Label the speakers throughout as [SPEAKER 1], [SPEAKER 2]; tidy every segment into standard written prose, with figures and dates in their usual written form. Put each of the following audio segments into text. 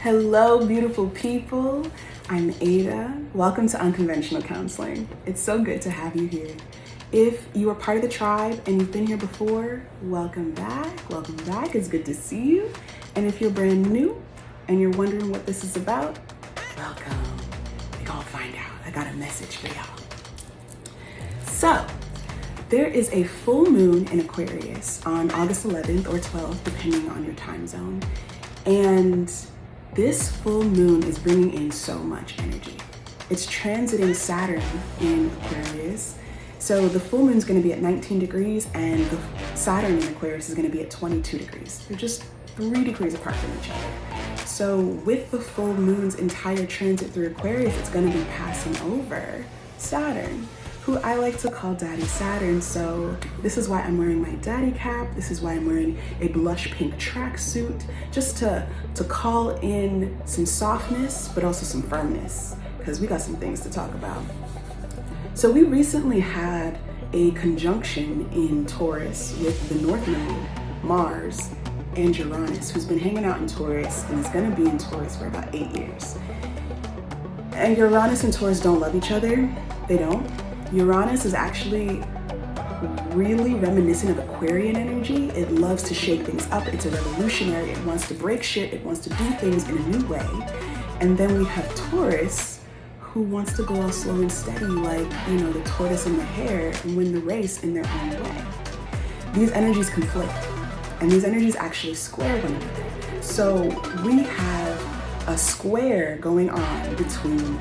[SPEAKER 1] Hello, beautiful people. I'm Ayda. Welcome to Unconventional Counseling. It's so good to have you here. If you are part of the tribe and you've been here before, welcome back. Welcome back. It's good to see you. And if you're brand new and you're wondering what this is about, welcome. We're gonna find out. I got a message for y'all. So, there is a full moon in Aquarius on August 11th or 12th, depending on your time zone. And this full moon is bringing in so much energy. It's transiting Saturn in Aquarius. So the full moon is going to be at 19 degrees and the Saturn in Aquarius is going to be at 22 degrees. They're just 3 degrees apart from each other. So with the full moon's entire transit through Aquarius, it's going to be passing over Saturn, who I like to call Daddy Saturn. So this is why I'm wearing my daddy cap. This is why I'm wearing a blush pink tracksuit, just to call in some softness, but also some firmness, because we got some things to talk about. So we recently had a conjunction in Taurus with the North Node, Mars, and Uranus, who's been hanging out in Taurus and is gonna be in Taurus for about 8 years. And Uranus and Taurus don't love each other. They don't. Uranus is actually really reminiscent of Aquarian energy. It loves to shake things up. It's a revolutionary. It wants to break shit. It wants to do things in a new way. And then we have Taurus, who wants to go all slow and steady, like, the tortoise and the hare, and win the race in their own way. These energies conflict, and these energies actually square one another. So we have a square going on between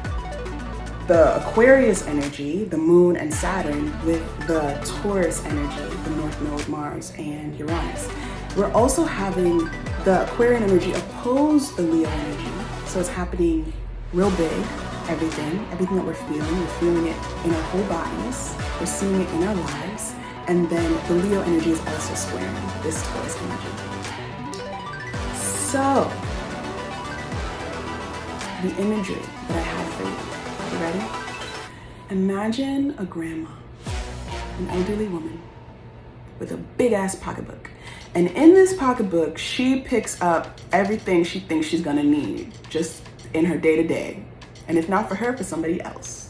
[SPEAKER 1] the Aquarius energy, the moon and Saturn, with the Taurus energy, the North Node, Mars, and Uranus. We're also having the Aquarian energy oppose the Leo energy. So it's happening real big, everything that we're feeling it in our whole bodies, we're seeing it in our lives, and then the Leo energy is also squaring this Taurus energy. So, the imagery that I have for you. You ready? Imagine a grandma, an elderly woman with a big ass pocketbook. And in this pocketbook, she picks up everything she thinks she's gonna need just in her day to day. And if not for her, for somebody else.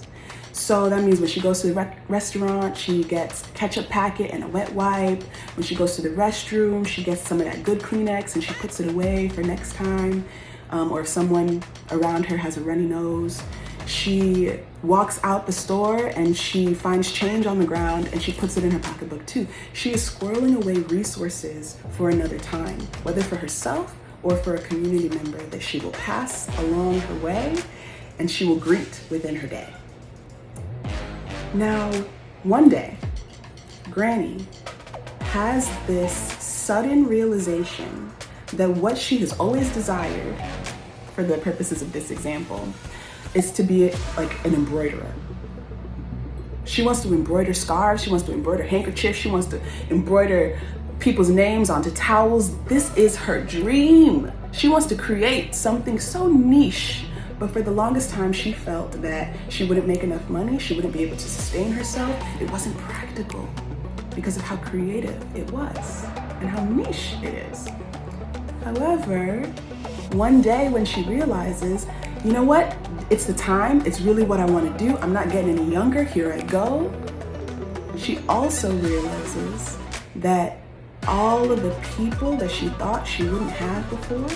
[SPEAKER 1] So that means when she goes to the restaurant, she gets a ketchup packet and a wet wipe. When she goes to the restroom, she gets some of that good Kleenex and she puts it away for next time. Or if someone around her has a runny nose. She walks out the store and she finds change on the ground and she puts it in her pocketbook too. She is squirreling away resources for another time, whether for herself or for a community member that she will pass along her way and she will greet within her day. Now, one day, Granny has this sudden realization that what she has always desired, for the purposes of this example, is to be like an embroiderer. She wants to embroider scarves, she wants to embroider handkerchiefs, she wants to embroider people's names onto towels. This is her dream. She wants to create something so niche, but for the longest time she felt that she wouldn't make enough money, she wouldn't be able to sustain herself. It wasn't practical because of how creative it was and how niche it is. However, one day when she realizes, you know what? It's the time. It's really what I want to do. I'm not getting any younger. Here I go. She also realizes that all of the people that she thought she wouldn't have before,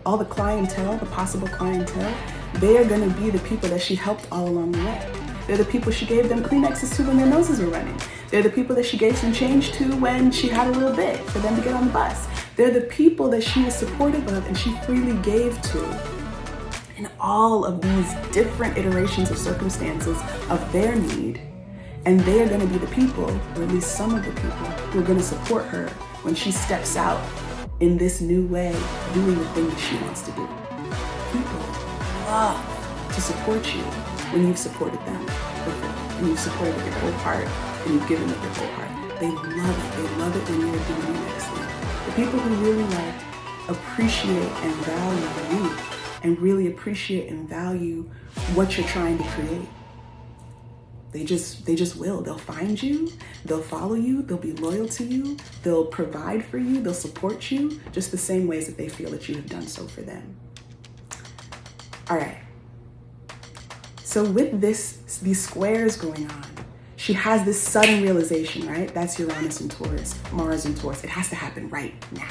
[SPEAKER 1] all the clientele, the possible clientele, they are going to be the people that she helped all along the way. They're the people she gave them Kleenexes to when their noses were running. They're the people that she gave some change to when she had a little bit for them to get on the bus. They're the people that she was supportive of and she freely gave to in all of these different iterations of circumstances of their need. And they are going to be the people, or at least some of the people, who are going to support her when she steps out in this new way, doing the thing that she wants to do. People love to support you when you've supported them before, and you've supported with your whole heart, and you've given with your whole heart. They love it. They love it when you're doing the next thing. The people who really appreciate and value you, and really appreciate and value what you're trying to create. They just will. They'll find you, they'll follow you, they'll be loyal to you, they'll provide for you, they'll support you, just the same ways that they feel that you have done so for them. All right. So with these squares going on, she has this sudden realization, right? That's Uranus in Taurus, Mars in Taurus. It has to happen right now.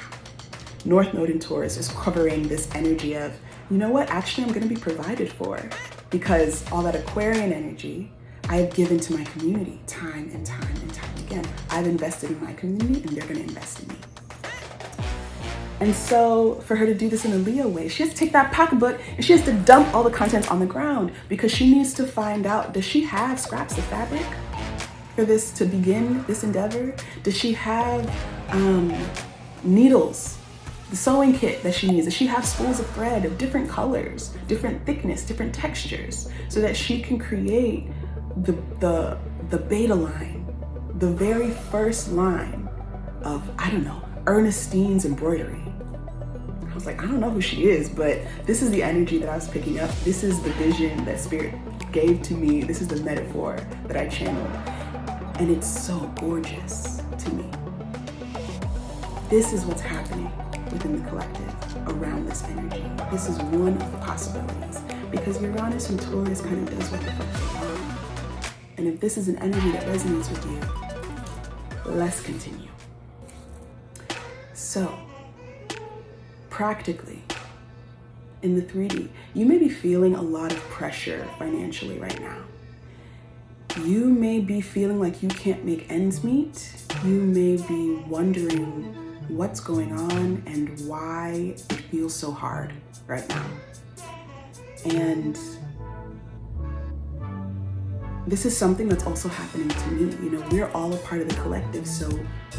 [SPEAKER 1] North Node in Taurus is covering this energy of, you know what? Actually, I'm going to be provided for, because all that Aquarian energy I have given to my community time and time and time again. I've invested in my community and they're going to invest in me. And so for her to do this in a Leo way, she has to take that pocketbook and she has to dump all the contents on the ground, because she needs to find out, does she have scraps of fabric for this to begin this endeavor? Does she have needles, the sewing kit that she needs? Does she have spools of thread of different colors, different thickness, different textures, so that she can create the beta line, the very first line of, I don't know, Ernestine's embroidery? I was like, I don't know who she is, but this is the energy that I was picking up. This is the vision that Spirit gave to me. This is the metaphor that I channeled. And it's so gorgeous to me. This is what's happening within the collective around this energy. This is one of the possibilities, because Uranus and Taurus kind of does what the fuck they want. And if this is an energy that resonates with you, let's continue. So, practically, in the 3D, you may be feeling a lot of pressure financially right now. You may be feeling like you can't make ends meet. You may be wondering what's going on and why it feels so hard right now. And this is something that's also happening to me. You know, we're all a part of the collective, so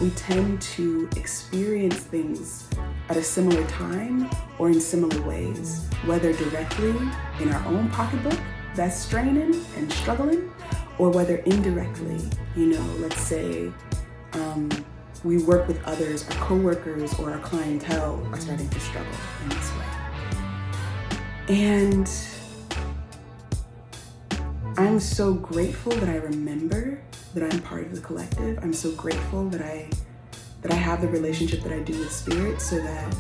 [SPEAKER 1] we tend to experience things at a similar time or in similar ways, whether directly in our own pocketbook that's straining and struggling, or whether indirectly, you know, let's say we work with others, our coworkers or our clientele are starting to struggle in this way. And I'm so grateful that I remember that I'm part of the collective. I'm so grateful that I have the relationship that I do with Spirit, so that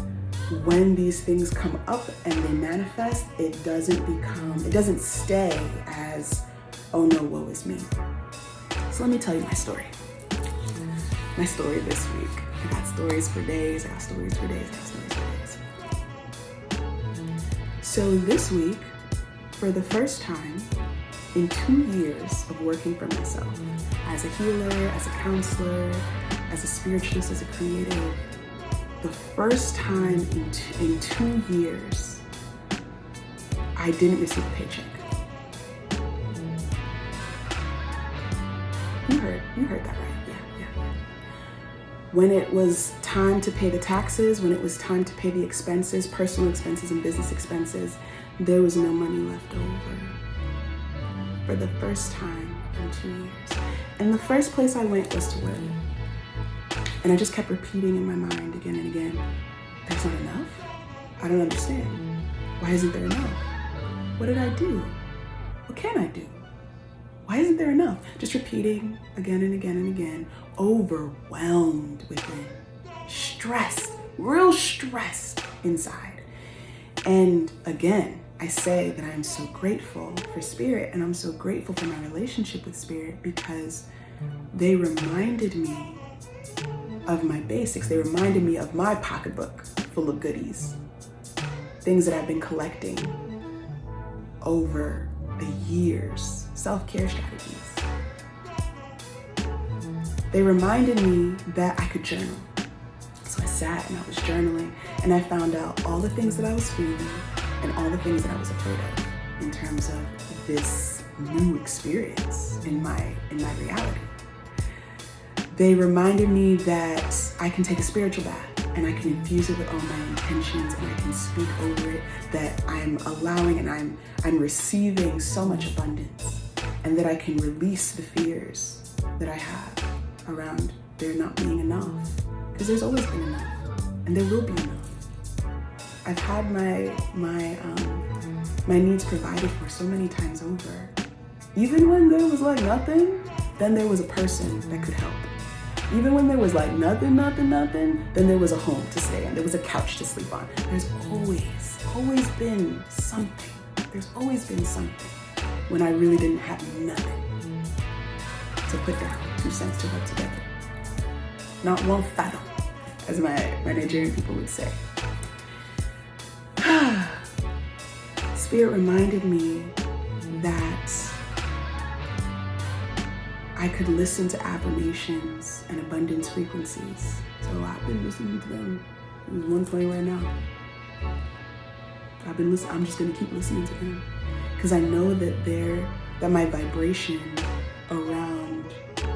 [SPEAKER 1] when these things come up and they manifest, it doesn't stay as, oh no, woe is me. So let me tell you my story. My story this week. I got stories for days, I got stories for days, I got stories for days. So this week, for the first time in 2 years of working for myself, as a healer, as a counselor, as a spiritualist, as a creative, the first time in 2 years, I didn't receive a paycheck. You heard that right, yeah. When it was time to pay the taxes, when it was time to pay the expenses, personal expenses and business expenses, there was no money left over. For the first time in 2 years. And the first place I went was to work. And I just kept repeating in my mind again and again, there's not enough? I don't understand. Why isn't there enough? What did I do? What can I do? Why isn't there enough? Just repeating again and again and again, overwhelmed within, stressed, real stressed inside. And again, I say that I'm so grateful for Spirit, and I'm so grateful for my relationship with Spirit, because they reminded me of my basics. They reminded me of my pocketbook full of goodies, things that I've been collecting over the years, self-care strategies. They reminded me that I could journal. So I sat and I was journaling, and I found out all the things that I was feeling and all the things that I was afraid of in terms of this new experience in my reality. They reminded me that I can take a spiritual bath and I can infuse it with all my intentions, and I can speak over it, that I'm allowing and I'm receiving so much abundance, and that I can release the fears that I have around there not being enough, because there's always been enough and there will be enough. I've had my needs provided for so many times over. Even when there was like nothing, then there was a person that could help. Even when there was like nothing, then there was a home to stay in. There was a couch to sleep on. There's always been something. There's always been something when I really didn't have nothing to put down, 2 cents to rub together. Not one fathom, as my Nigerian people would say. Spirit reminded me that I could listen to affirmations and abundance frequencies. So I've been listening to them. There's one playing right now. I'm just gonna keep listening to them because I know that my vibration around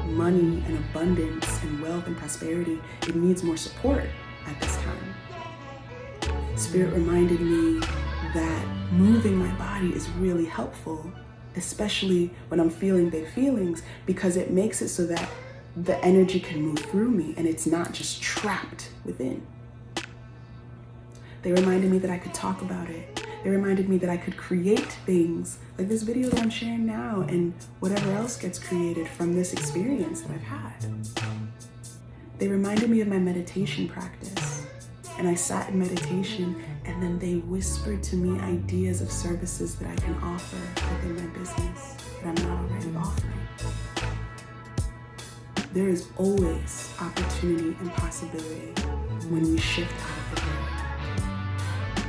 [SPEAKER 1] money and abundance and wealth and prosperity, it needs more support at this time. Spirit reminded me that moving my body is really helpful, especially when I'm feeling big feelings, because it makes it so that the energy can move through me and it's not just trapped within. They reminded me that I could talk about it. They reminded me that I could create things like this video that I'm sharing now and whatever else gets created from this experience that I've had. They reminded me of my meditation practice. And I sat in meditation and then they whispered to me ideas of services that I can offer within my business that I'm not already offering. There is always opportunity and possibility when we shift out of the way.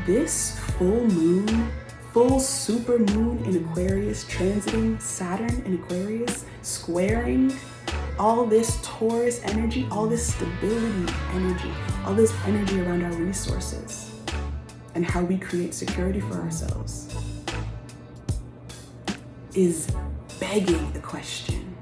[SPEAKER 1] This full super moon in Aquarius, transiting Saturn in Aquarius, squaring all this Taurus energy, all this stability energy, all this energy around our resources and how we create security for ourselves is begging the question.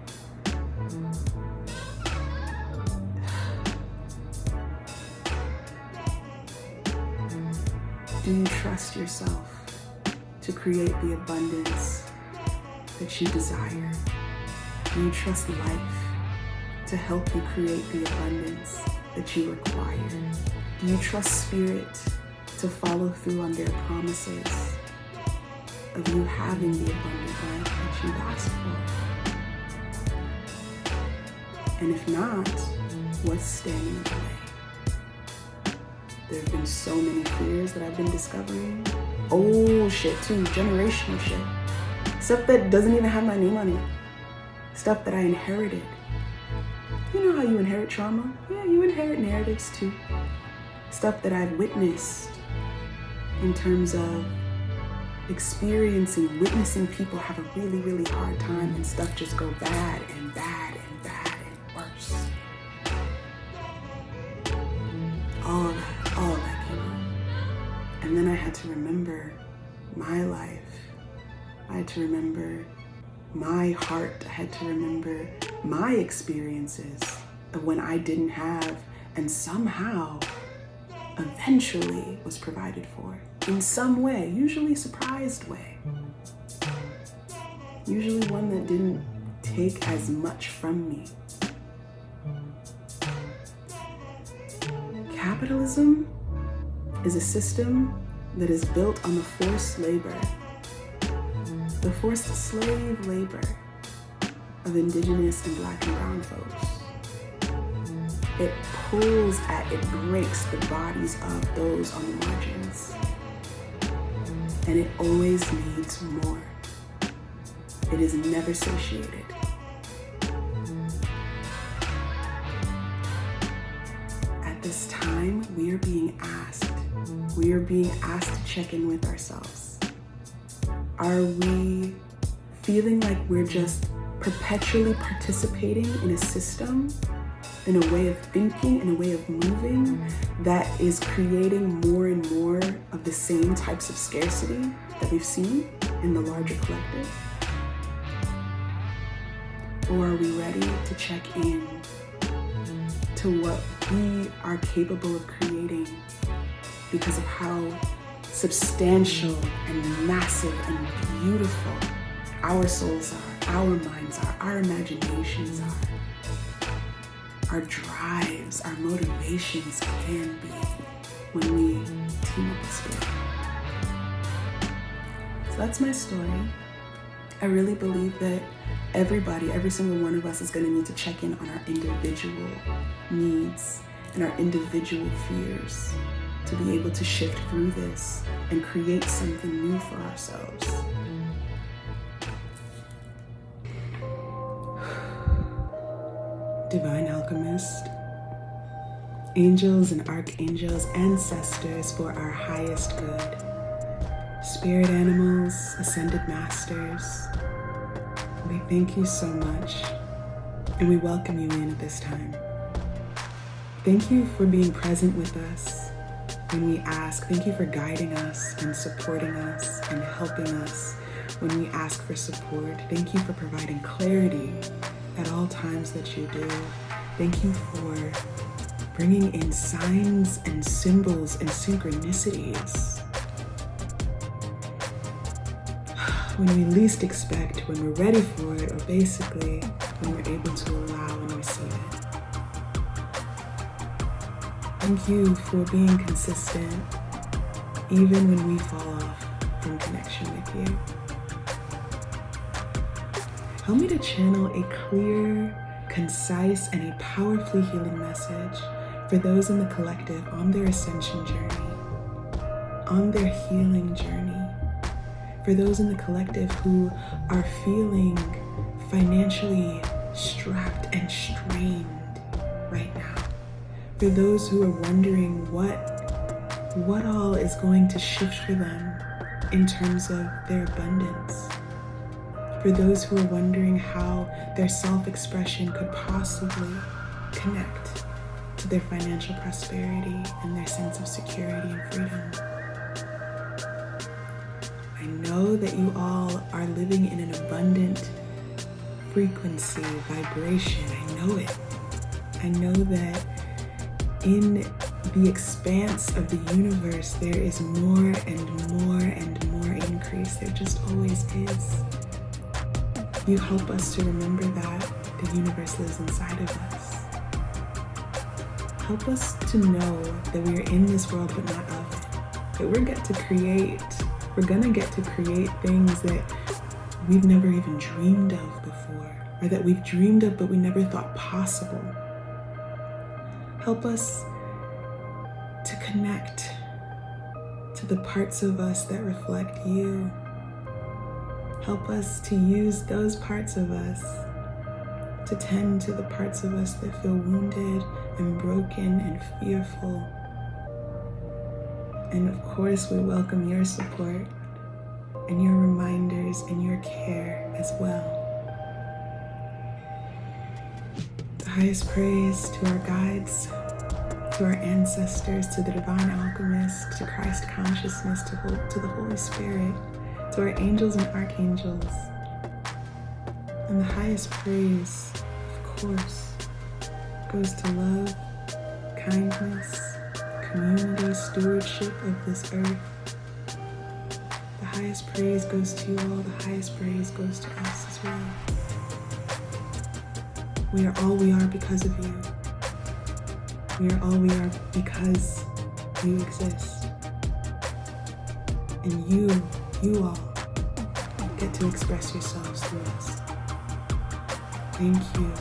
[SPEAKER 1] Do you trust yourself to create the abundance that you desire? Do you trust life to help you create the abundance that you require? Do you trust spirit to follow through on their promises of you having the abundant life that you've asked for? And if not, what's standing in the way? There have been so many fears that I've been discovering. Old shit too, generational shit. Stuff that doesn't even have my name on it. Stuff that I inherited. You know how you inherit trauma? Yeah, you inherit narratives too. Stuff that I've witnessed in terms of witnessing people have a really, really hard time and stuff just go bad and bad and bad and worse. All that came up. And then I had to remember my life. I had to remember my heart. I had to remember my experiences of when I didn't have and somehow eventually was provided for in some way, usually surprised way. Usually one that didn't take as much from me. Capitalism is a system that is built on the forced labor, the forced slave labor of indigenous and black and brown folks. It breaks the bodies of those on the margins. And it always needs more. It is never satiated. At this time, we are being asked to check in with ourselves. Are we feeling like we're just perpetually participating in a system, in a way of thinking, in a way of moving that is creating more and more of the same types of scarcity that we've seen in the larger collective? Or are we ready to check in to what we are capable of creating because of how substantial and massive and beautiful our souls are, our minds are, our imaginations are, our drives, our motivations can be when we team up with spirit. So that's my story. I really believe that everybody, every single one of us is going to need to check in on our individual needs and our individual fears to be able to shift through this and create something new for ourselves. Divine Alchemist, angels and archangels, ancestors for our highest good, spirit animals, ascended masters, we thank you so much and we welcome you in at this time. Thank you for being present with us when we ask. Thank you for guiding us and supporting us and helping us when we ask for support. Thank you for providing clarity at all times that you do. Thank you for bringing in signs and symbols and synchronicities when we least expect, when we're ready for it, or basically when we're able to allow and receive it. Thank you for being consistent even when we fall off from connection with you. Help me to channel a clear, concise, and a powerfully healing message for those in the collective on their ascension journey, on their healing journey, for those in the collective who are feeling financially strapped and strained right now, for those who are wondering what all is going to shift for them in terms of their abundance, for those who are wondering how their self-expression could possibly connect to their financial prosperity and their sense of security and freedom. I know that you all are living in an abundant frequency, vibration. I know it. I know that in the expanse of the universe, there is more and more and more increase. There just always is. You help us to remember that the universe lives inside of us. Help us to know that we are in this world but not of it. That we're gonna get to create things that we've never even dreamed of before, or that we've dreamed of but we never thought possible. Help us to connect to the parts of us that reflect you. Help us to use those parts of us to tend to the parts of us that feel wounded and broken and fearful. And of course, we welcome your support and your reminders and your care as well. The highest praise to our guides, to our ancestors, to the Divine Alchemist, to Christ Consciousness, to the Holy Spirit, to our angels and archangels. And the highest praise, of course, goes to love, kindness, community, stewardship of this earth. The highest praise goes to you all. The highest praise goes to us as well. We are all we are because of you. We are all we are because you exist. And you all get to express yourselves through us. Thank you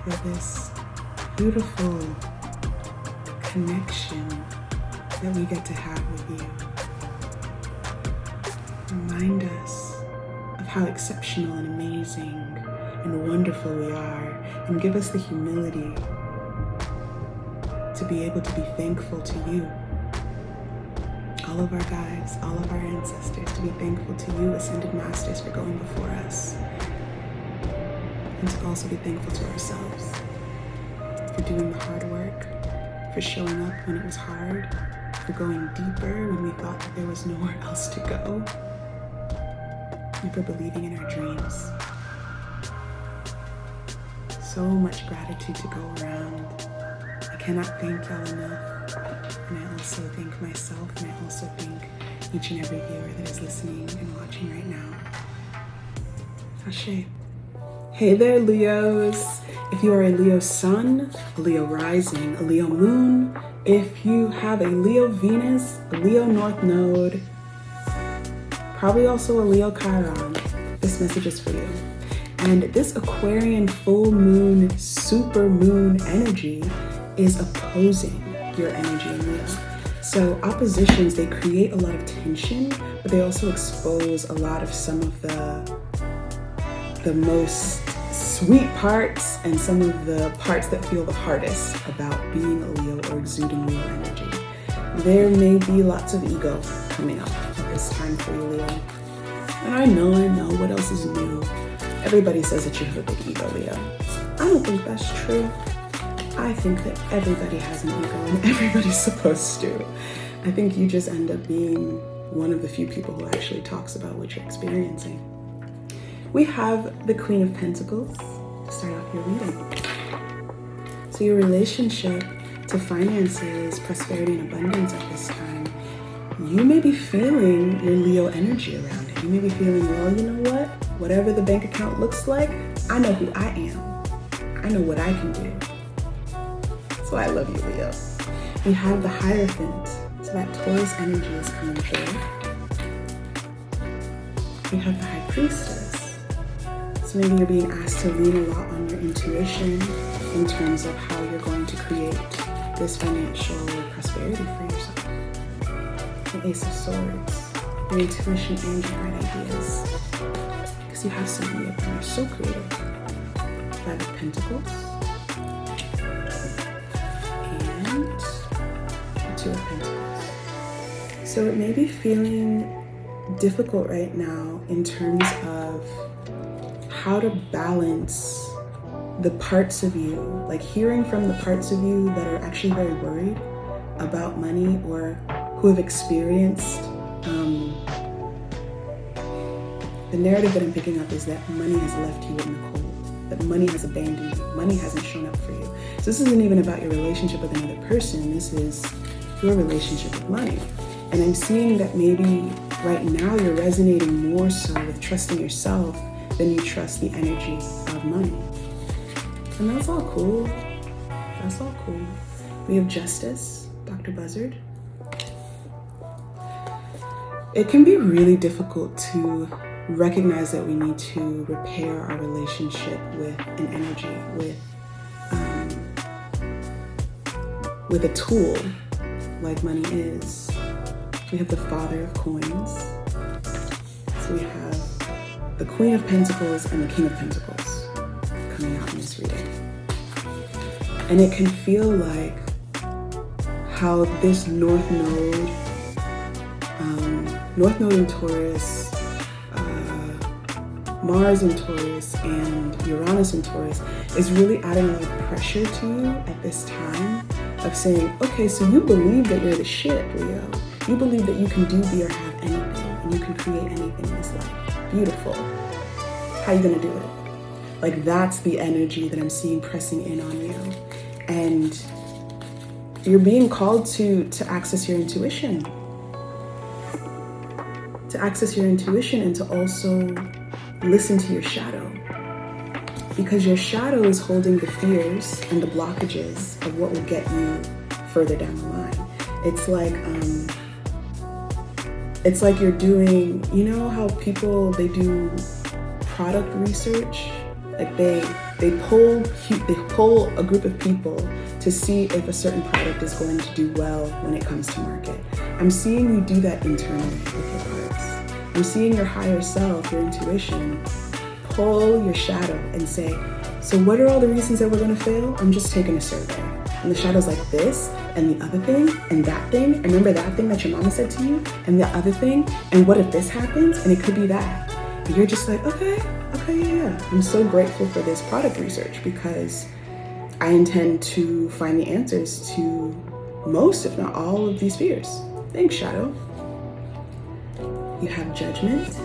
[SPEAKER 1] for this beautiful connection that we get to have with you. Remind us of how exceptional and amazing and wonderful we are, and give us the humility to be able to be thankful to you, all of our guides, all of our ancestors, to be thankful to you, ascended masters, for going before us, and to also be thankful to ourselves for doing the hard work, for showing up when it was hard, for going deeper when we thought that there was nowhere else to go, and for believing in our dreams. So much gratitude to go around. I cannot thank y'all enough. And I also thank myself, and I also thank each and every viewer that is listening and watching right now. Ashe. Hey there, Leos. If you are a Leo sun, a Leo rising, a Leo moon, if you have a Leo Venus, a Leo North Node, probably also a Leo Chiron, this message is for you. And this Aquarian full moon, super moon energy is opposing your energy in Leo. So oppositions, they create a lot of tension, but they also expose a lot of some of the most sweet parts and some of the parts that feel the hardest about being a Leo or exuding Leo energy. There may be lots of ego coming up at this time for you, Leo. And I know, what else is new? Everybody says that you have a big ego, Leo. I don't think that's true. I think that everybody has an ego and everybody's supposed to. I think you just end up being one of the few people who actually talks about what you're experiencing. We have the Queen of Pentacles to start off your reading. So your relationship to finances, prosperity, and abundance at this time, you may be feeling your Leo energy around it. You may be feeling, well, you know what? Whatever the bank account looks like, I know who I am. I know what I can do. So I love you, Leo. We have the Hierophant, so that Taurus energy is coming through. We have the High Priestess. So maybe you're being asked to lean a lot on your intuition in terms of how you're going to create this financial prosperity for yourself. The Ace of Swords, your intuition and your bright ideas. Because you have so many of them, you're so creative. Five of Pentacles. And the Two of Pentacles. So it may be feeling difficult right now in terms of how to balance the parts of you, like hearing from the parts of you that are actually very worried about money or who have experienced the narrative that I'm picking up is that money has left you in the cold, that money has abandoned you, money hasn't shown up for you. So this isn't even about your relationship with another person, this is your relationship with money. And I'm seeing that maybe right now you're resonating more so with trusting yourself than you trust the energy of money. And that's all cool. That's all cool. We have Justice, Dr. Buzzard. It can be really difficult to recognize that we need to repair our relationship with an energy, with a tool like money is. We have the Father of Coins. So we have the Queen of Pentacles and the King of Pentacles coming out in this reading. And it can feel like how this North Node in Taurus, Mars in Taurus, and Uranus in Taurus is really adding a lot of pressure to you at this time of saying, okay, so you believe that you're the shit, Leo. You believe that you can do, be, or have anything, and you can create anything in this life. Beautiful. How are you gonna do it? Like, that's the energy that I'm seeing pressing in on you. And you're being called to access your intuition. To access your intuition and to also listen to your shadow. Because your shadow is holding the fears and the blockages of what will get you further down the line. It's like you're doing, you know how people, they do product research? Like they poll a group of people to see if a certain product is going to do well when it comes to market. I'm seeing you do that internally with your parts. I'm seeing your higher self, your intuition, pull your shadow and say, so what are all the reasons that we're going to fail? I'm just taking a survey. And the shadow's like this, and the other thing, and that thing. And remember that thing that your mama said to you, and the other thing, and what if this happens? And it could be that. And you're just like, okay, yeah. I'm so grateful for this product research because I intend to find the answers to most, if not all, of these fears. Thanks, Shadow. You have Judgment.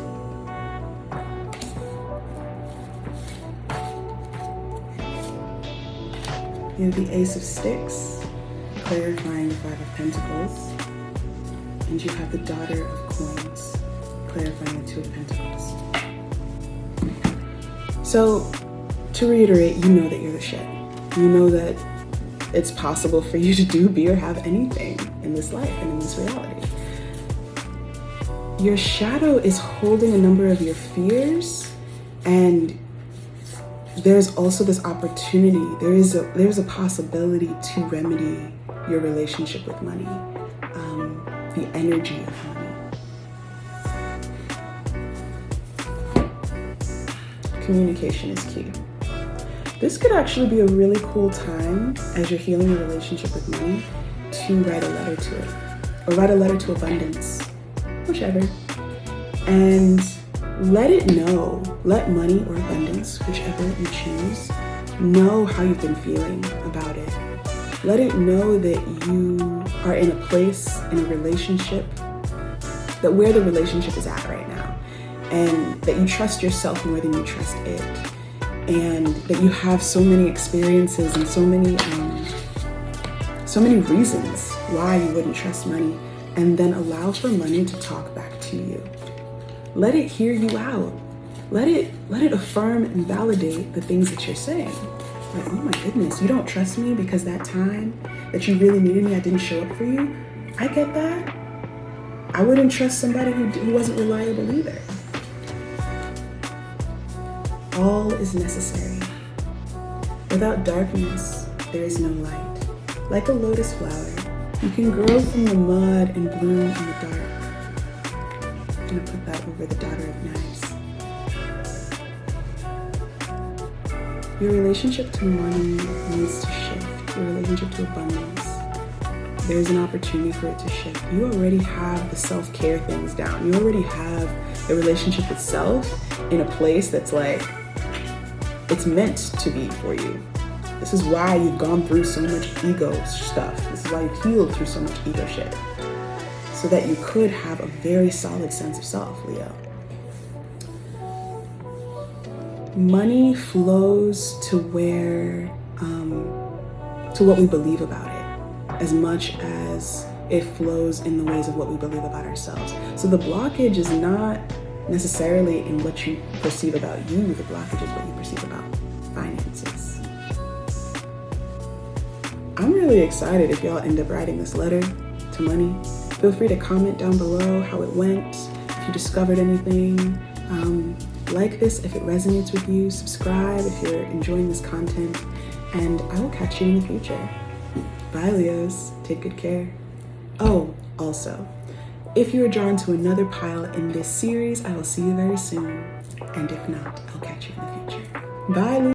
[SPEAKER 1] You have the Ace of Sticks, clarifying the Five of Pentacles. And you have the Daughter of Coins, clarifying the Two of Pentacles. So, to reiterate, you know that you're the shit. You know that it's possible for you to do, be, or have anything in this life and in this reality. Your shadow is holding a number of your fears, and there's also this opportunity. There's a possibility to remedy your relationship with money. the energy of money. Communication is key. This could actually be a really cool time as you're healing your relationship with money to write a letter to it, or write a letter to abundance, whichever, and let it know, let money or abundance, whichever you choose, know how you've been feeling about it. Let it know that you are in a place, in a relationship, that where the relationship is at right now, and that you trust yourself more than you trust it, and that you have so many experiences and so many reasons why you wouldn't trust money, and then allow for money to talk back to you. Let it hear you out. Let it affirm and validate the things that you're saying. Like, oh my goodness, you don't trust me because that time that you really needed me, I didn't show up for you. I get that. I wouldn't trust somebody who wasn't reliable either. All is necessary. Without darkness, there is no light. Like a lotus flower, you can grow from the mud and bloom in the dark. I'm gonna put that over the Daughter of Knives. Your relationship to money needs to shift. Your relationship to abundance. There's an opportunity for it to shift. You already have the self-care things down. You already have the relationship with self in a place that's like, it's meant to be for you. This is why you've gone through so much ego stuff. This is why you've healed through so much ego shit. So that you could have a very solid sense of self, Leo. Money flows to where, to what we believe about it, as much as it flows in the ways of what we believe about ourselves. So the blockage is not necessarily in what you perceive about you, the blockage is what you perceive about finances. I'm really excited if y'all end up writing this letter to money. Feel free to comment down below how it went, if you discovered anything. Like this if it resonates with you, subscribe if you're enjoying this content, and I will catch you in the future. Bye, Leos. Take good care. Oh, also, if you are drawn to another pile in this series, I will see you very soon. And if not, I'll catch you in the future. Bye, Leo.